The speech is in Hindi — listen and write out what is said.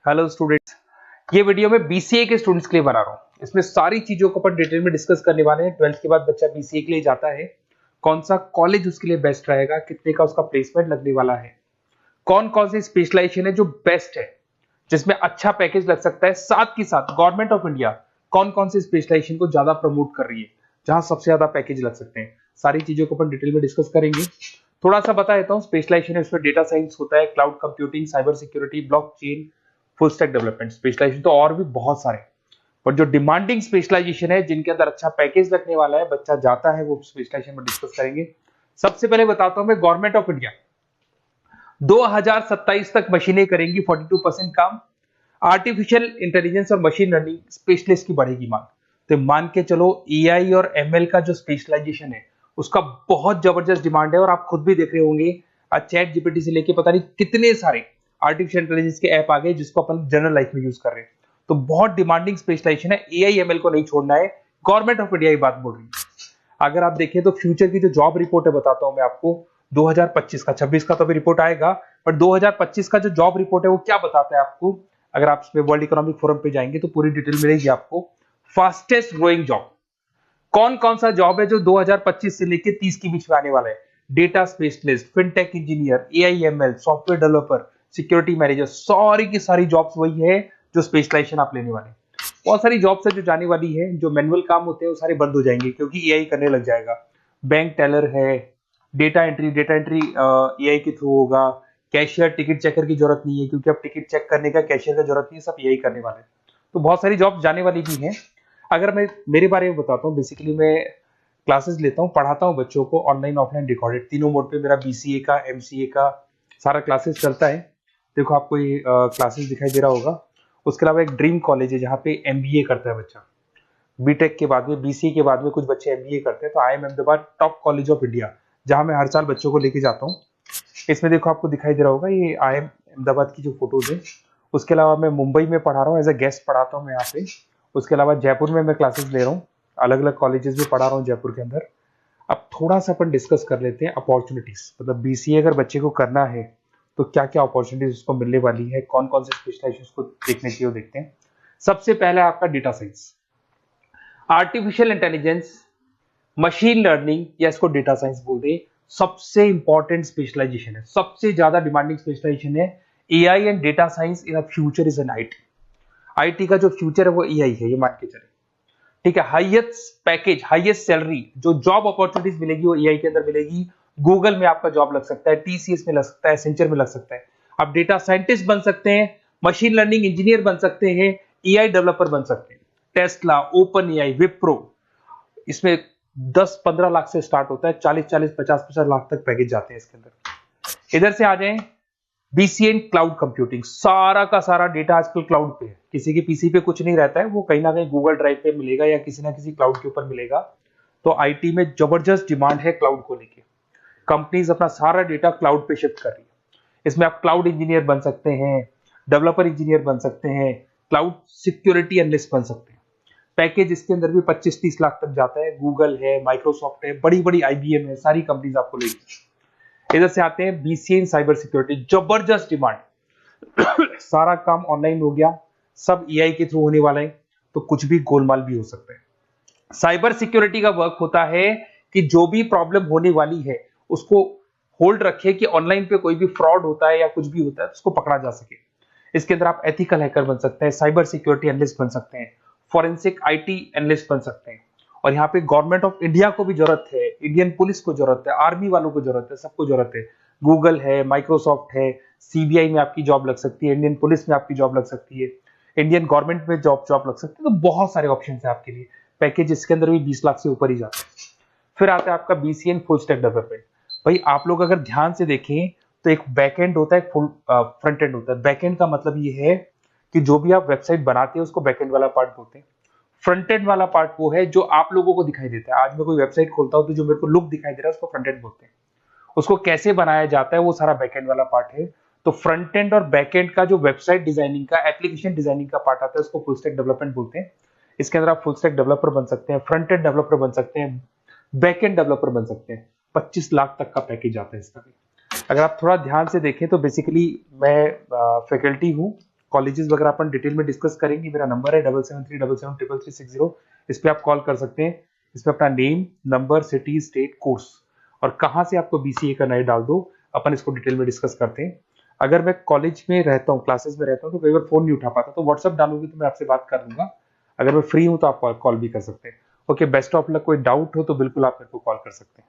हेलो स्टूडेंट्स, ये वीडियो मैं बीसीए के स्टूडेंट्स के लिए बना रहा हूँ। इसमें सारी चीजों को अपन डिटेल में डिस्कस करने वाले हैं। 12th के बाद बच्चा बीसीए के लिए जाता है, कौन सा कॉलेज उसके लिए बेस्ट रहेगा, कितने का उसका प्लेसमेंट लगने वाला है, कौन कौन सी स्पेशलाइजेशन है जो बेस्ट है, जिसमें अच्छा पैकेज लग सकता है। साथ ही साथ गवर्नमेंट ऑफ इंडिया कौन कौन सी स्पेशलाइजेशन को ज्यादा प्रमोट कर रही है, जहां सबसे ज्यादा पैकेज लग सकते हैं। सारी चीजों को अपन डिटेल में डिस्कस करेंगे। थोड़ा सा बता देता हूँ, स्पेशलाइजेशन है उसमें डेटा साइंस होता है, cloud computing, cyber security, blockchain, full stack development. Specialisation तो और भी बहुत सारे, पर जो डिमांडिंग स्पेशलाइजेशन है, जिनके अंदर अच्छा पैकेज लगने वाला है, बच्चा जाता है, वो स्पेशलाइजेशन में डिस्कस करेंगे। सबसे पहले बताता हूं मैं, गवर्नमेंट ऑफ इंडिया 2027 तक मशीनें करेंगी 42% काम। आर्टिफिशियल इंटेलिजेंस और मशीन लर्निंग स्पेशलिस्ट की बढ़ेगी मांग। तो मान के चलो एआई और एमएल का जो स्पेशलाइजेशन है उसका बहुत जबरदस्त डिमांड है। और आप खुद भी देख रहे होंगे, आज चैट जीपीटी से लेके पता नहीं कितने सारे आर्टिफिशियल इंटेलिजेंस के ऐप आ गए जिसको अपन जनरल लाइफ में यूज कर रहे हैं। तो बहुत डिमांडिंग स्पेशलाइजेशन है, एआई एमएल को नहीं छोड़ना है। गवर्नमेंट ऑफ इंडिया ये बात बोल रही है। अगर आप देखें तो फ्यूचर की जो जॉब रिपोर्ट है, बताता हूं मैं आपको 2025 का, 26 का तो अभी रिपोर्ट आएगा, पर 2025 का जो जॉब रिपोर्ट है वो क्या बताता है आपको। अगर आप इसमें वर्ल्ड इकोनॉमिक फोरम पे जाएंगे तो पूरी डिटेल मिलेगी आपको। फास्टेस्ट ग्रोइंग जॉब कौन कौन सा जॉब है जो 2025 से लेके 30 के बीच में आने वाला है। Data specialist, fintech engineer, AIML, software developer, security manager, सारी की सारी जॉब्स वही है जो स्पेशलाइजेशन आप लेने वाले हैं। बहुत सारी जॉब्स है जो जाने वाली है, जो मैनुअल काम होते हैं वो सारे बंद हो जाएंगे क्योंकि एआई करने लग जाएगा। बैंक टेलर है, डेटा एंट्री एआई के थ्रू होगा। कैशियर, टिकट चेकर की जरूरत नहीं है क्योंकि अब टिकट चेक करने का कैशियर का जरूरत नहीं है, सब एआई करने वाले हैं। तो बहुत सारी जॉब जाने वाली भी हैं। अगर मैं मेरे बारे में बताता हूँ, बेसिकली मैं क्लासेस लेता हूँ, पढ़ाता हूँ बच्चों को, ऑनलाइन ऑफलाइन रिकॉर्डेड तीनों मोड पे मेरा बीसीए का, एमसीए का सारा क्लासेस चलता है। देखो आपको ये क्लासेस दिखाई दे रहा होगा। उसके अलावा एक ड्रीम कॉलेज है जहाँ पे एमबीए करता है बच्चा। बीटेक के बाद में, बीसीए के बाद में कुछ बच्चे एमबीए करते हैं। तो I am Ahmedabad top college of India, जहां मैं हर साल बच्चों को लेके जाता हूँ। इसमें देखो आपको दिखाई दे रहा होगा, ये आई एम अहमदाबाद की जो फोटोज है। उसके अलावा मैं मुंबई में पढ़ा रहा हूँ, एज अ गेस्ट पढ़ाता हूँ मैं यहाँ पे। उसके अलावा जयपुर में मैं क्लासेस ले रहा हूँ, अलग अलग कॉलेजेस में पढ़ा रहा हूँ जयपुर के अंदर। अब थोड़ा सा अपन डिस्कस कर लेते हैं अपॉर्चुनिटीज, मतलब बीसीए अगर बच्चे को करना है तो क्या क्या अपॉर्चुनिटीज उसको मिलने वाली है, कौन कौन से स्पेशलाइजेशन उसको देखने चाहिए, वो देखते हैं। सबसे पहला आपका data science, artificial intelligence, machine learning, या इसको डेटा साइंस बोल दे, सबसे इंपॉर्टेंट स्पेशलाइजेशन है, सबसे ज्यादा डिमांडिंग स्पेशलाइजेशन है। AI and data science in future is an IT. IT का जो फ्यूचर है वो एआई है, ये मान के चले। ठीक है, हाईएस्ट पैकेज, हाईएस्ट सैलरी, जो जॉब अपॉर्चुनिटीज मिलेगी वो एआई के अंदर मिलेगी। गूगल में आपका जॉब लग सकता है, टीसीएस में लग सकता है, एसेंचर में लग सकता है। आप डेटा साइंटिस्ट बन सकते हैं, मशीन लर्निंग इंजीनियर बन सकते हैं, एआई डेवलपर बन सकते हैं। टेस्ला, ओपन एआई, विप्रो, इसमें 10-15 लाख से स्टार्ट होता है, 40-40, 50-50 लाख तक पैकेज जाते हैं इसके अंदर। इधर से आ जाएं, बीसीए क्लाउड कंप्यूटिंग, सारा का सारा डेटा आजकल क्लाउड पे है, किसी के पीसी पे कुछ नहीं रहता है, वो कहीं ना कहीं गूगल ड्राइव पे मिलेगा या किसी ना किसी क्लाउड के ऊपर मिलेगा। तो आईटी में जबरदस्त डिमांड है क्लाउड को लेके। कंपनीज अपना सारा डेटा क्लाउड पे शिफ्ट कर रही है। इसमें आप क्लाउड इंजीनियर बन सकते हैं, डेवलपर इंजीनियर बन सकते हैं, क्लाउड सिक्योरिटी एनालिस्ट बन सकते हैं। पैकेज इसके अंदर भी 25-30 लाख तक जाता है। गूगल है, माइक्रोसॉफ्ट है, बड़ी बड़ी आईबीएम है, सारी कंपनीज आपको लेगी। इधर से आते हैं बीसीए इन साइबर सिक्योरिटी, जबरदस्त डिमांड। सारा काम ऑनलाइन हो गया, सब एआई के थ्रू होने वाला है, तो कुछ भी गोलमाल भी हो सकता है। साइबर सिक्योरिटी का वर्क होता है कि जो भी प्रॉब्लम होने वाली है उसको होल्ड रखे कि ऑनलाइन पे कोई भी फ्रॉड होता है या कुछ भी होता है तो उसको पकड़ा जा सके। इसके अंदर आप एथिकल हैकर बन सकते हैं, साइबर सिक्योरिटी एनालिस्ट बन सकते हैं, फॉरेंसिक आईटी एनालिस्ट बन सकते हैं। और यहाँ पे गवर्नमेंट ऑफ इंडिया को भी जरूरत है, इंडियन पुलिस को जरूरत है, आर्मी वालों को जरूरत है, सबको जरूरत है। गूगल है, माइक्रोसॉफ्ट है, सीबीआई में आपकी जॉब लग सकती है, इंडियन पुलिस में आपकी जॉब लग सकती है, इंडियन गवर्नमेंट में जॉब लग सकती है। तो बहुत सारे ऑप्शन है आपके लिए। पैकेज इसके अंदर भी 20 लाख से ऊपर ही जाता है। फिर आता है आपका बीसीए फुल स्टैक डेवलपमेंट। भाई आप लोग अगर ध्यान से देखें तो एक बैकएंड होता है, फुल फ्रंट एंड होता है। बैकएंड का मतलब ये है कि जो भी आप वेबसाइट बनाते हैं उसको बैकएंड वाला पार्ट बोलते हैं। फ्रंट एंड वाला पार्ट वो है जो आप लोगों को दिखाई देता है। आज मैं कोई वेबसाइट खोलता हूं तो जो मेरे को लुक दिखाई दे रहा है उसको फ्रंट एंड बोलते हैं। उसको कैसे बनाया जाता है वो सारा बैकएंड वाला पार्ट है। तो फ्रंट एंड और बैकएंड का जो वेबसाइट डिजाइनिंग का, एप्लीकेशन डिजाइनिंग का पार्ट आता है उसको फुल स्टैक डेवलपमेंट बोलते हैं। इसके अंदर आप फुल स्टैक डेवलपर बन सकते हैं, फ्रंट एंड डेवलपर बन सकते हैं, बैकएंड डेवलपर बन सकते हैं। 25 लाख तक का पैकेज आता है इसका भी। अगर आप थोड़ा ध्यान से देखें तो बेसिकली मैं फैकल्टी हूँ कॉलेजेस वगैरह अपन डिटेल में डिस्कस करेंगे। मेरा नंबर है 7737773360, इस पे आप कॉल कर सकते हैं। इसमें अपना name, number, city, state, course और कहाँ से आपको बीसीए करना है डाल दो, अपन इसको डिटेल में डिस्कस करते हैं। अगर मैं कॉलेज में रहता हूँ, क्लासेस में रहता हूँ, तो कई बार फोन नहीं उठा पाता, तो व्हाट्सअप डालोगे तो मैं आपसे बात कर लूंगा। अगर मैं फ्री हूँ तो आप कॉल भी कर सकते हैं। Okay, best of luck. कोई डाउट हो तो बिल्कुल आप मेरे को कॉल कर सकते हैं।